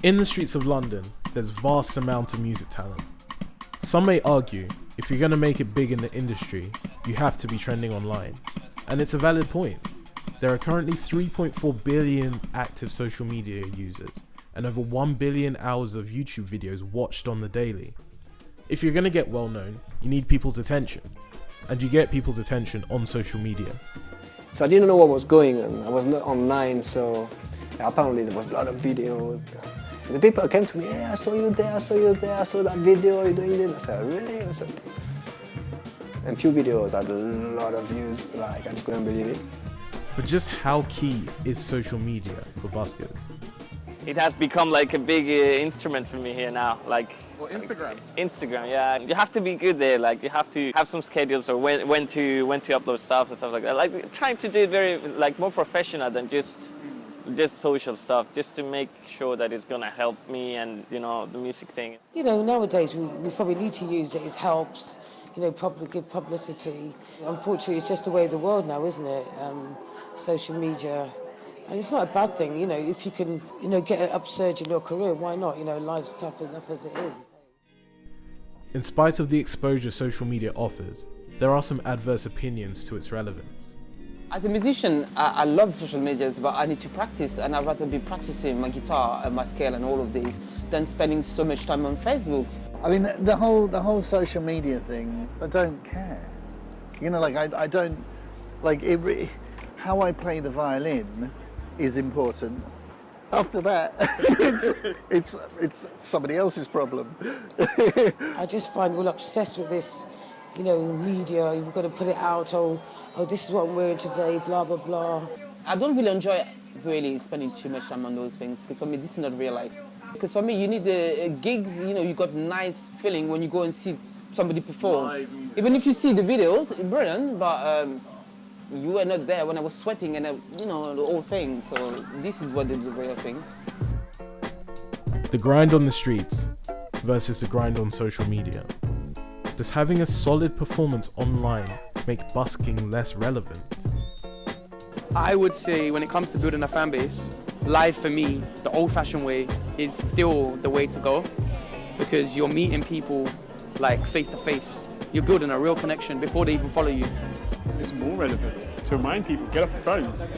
In the streets of London, there's vast amounts of music talent. Some may argue, if you're going to make it big in the industry, you have to be trending online. And it's a valid point. There are currently 3.4 billion active social media users, and over 1 billion hours of YouTube videos watched on the daily. If you're going to get well known, you need people's attention. And you get people's attention on social media. So I didn't know what was going on. I was not online, so apparently there was a lot of videos. And the people came to me, I saw you there, I saw that video, you're doing this. I said, really? I said, and few videos had a lot of views, like I just couldn't believe it. But just how key is social media for buskers? It has become like a big instrument for me here now. Well, Instagram. Instagram, yeah. You have to be good there. Like you have to have some schedules or when to upload stuff and stuff like that. Like trying to do it very more professional than just social stuff, just to make sure that it's gonna help me and the music thing. Nowadays we probably need to use it. It helps. Give publicity. Unfortunately, it's just the way of the world now, isn't it? Social media. And it's not a bad thing, if you can, get an upsurge in your career, why not? Life's tough enough as it is. In spite of the exposure social media offers, there are some adverse opinions to its relevance. As a musician, I love social medias, but I need to practice, and I'd rather be practicing my guitar and my scale and all of these than spending so much time on Facebook. I mean, the whole social media thing, I don't care. I don't, how I play the violin is important. After that, it's somebody else's problem. I just find we're obsessed with this, media. You've got to put it out. Oh, this is what I'm wearing today. Blah blah blah. I don't really enjoy spending too much time on those things because for me this is not real life. Because for me you need the gigs. You got nice feeling when you go and see somebody perform. Even if you see the videos, it's brilliant, but. You were not there when I was sweating and the whole thing. So this is what the real thing. The grind on the streets versus the grind on social media. Does having a solid performance online make busking less relevant? I would say when it comes to building a fan base, live for me, the old-fashioned way is still the way to go because you're meeting people face to face. You're building a real connection before they even follow you. It's more relevant to remind people, get off your phones,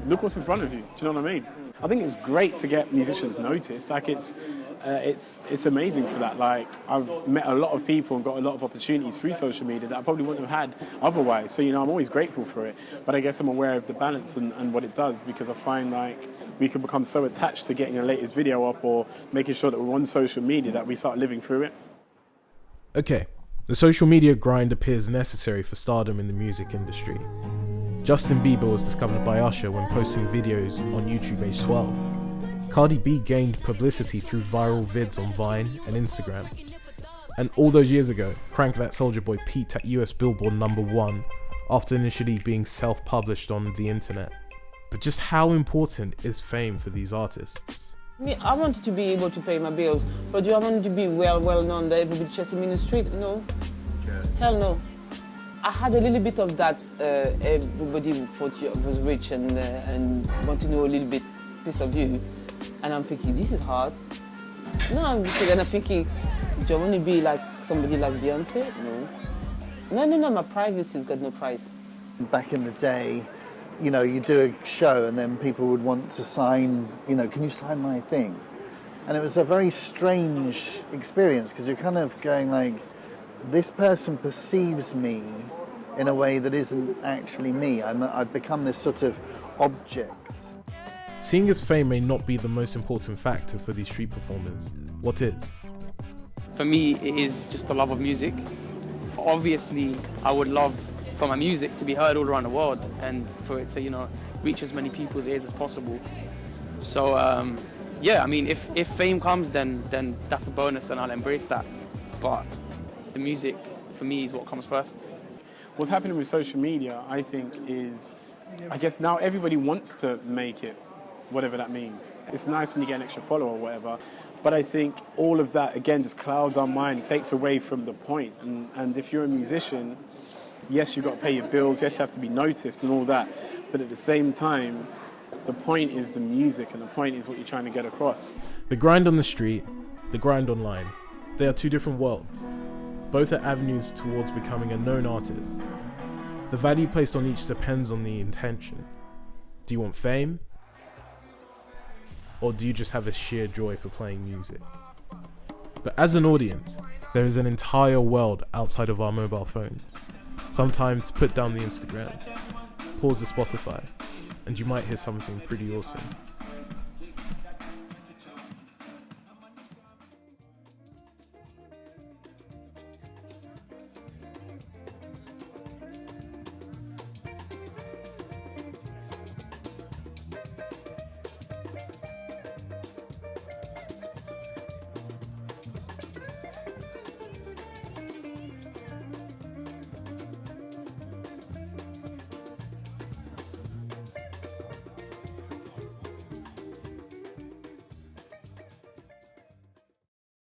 look what's in front of you, do you know what I mean? I think it's great to get musicians noticed, it's amazing for that. I've met a lot of people and got a lot of opportunities through social media that I probably wouldn't have had otherwise, so I'm always grateful for it, but I guess I'm aware of the balance and what it does because I find we can become so attached to getting the latest video up or making sure that we're on social media that we start living through it. Okay. The social media grind appears necessary for stardom in the music industry. Justin Bieber was discovered by Usher when posting videos on YouTube aged 12. Cardi B gained publicity through viral vids on Vine and Instagram. And all those years ago, Crank That Soulja Boy peaked at US Billboard #1 after initially being self-published on the internet. But just how important is fame for these artists? I wanted to be able to pay my bills, but do I want to be well known that everybody chasing me in the street? No. Okay. Hell no. I had a little bit of that. Everybody thought you was rich and want to know a little bit piece of you, and I'm thinking this is hard. No, because then I'm thinking, do I want to be like somebody like Beyonce? No. My privacy's got no price. Back in the day, you do a show and then people would want to sign, can you sign my thing? And it was a very strange experience because you're kind of going this person perceives me in a way that isn't actually me. I've become this sort of object. Seeing as fame may not be the most important factor for these street performers, what is? For me, it is just the love of music. Obviously, I would love for my music to be heard all around the world and for it to, reach as many people's ears as possible. So, if fame comes, then that's a bonus and I'll embrace that. But the music, for me, is what comes first. What's happening with social media, I think, is, now everybody wants to make it, whatever that means. It's nice when you get an extra follower or whatever, but I think all of that, again, just clouds our mind, takes away from the point. And if you're a musician, yes, you've got to pay your bills, yes, you have to be noticed and all that, but at the same time, The point is the music, and the point is what you're trying to get across. The grind on the street, the grind online. They are two different worlds. Both are avenues towards becoming a known artist. The value placed on each depends on the intention. Do you want fame? Or do you just have a sheer joy for playing music? But as an audience, there is an entire world outside of our mobile phones. Sometimes put down the Instagram, pause the Spotify, and you might hear something pretty awesome.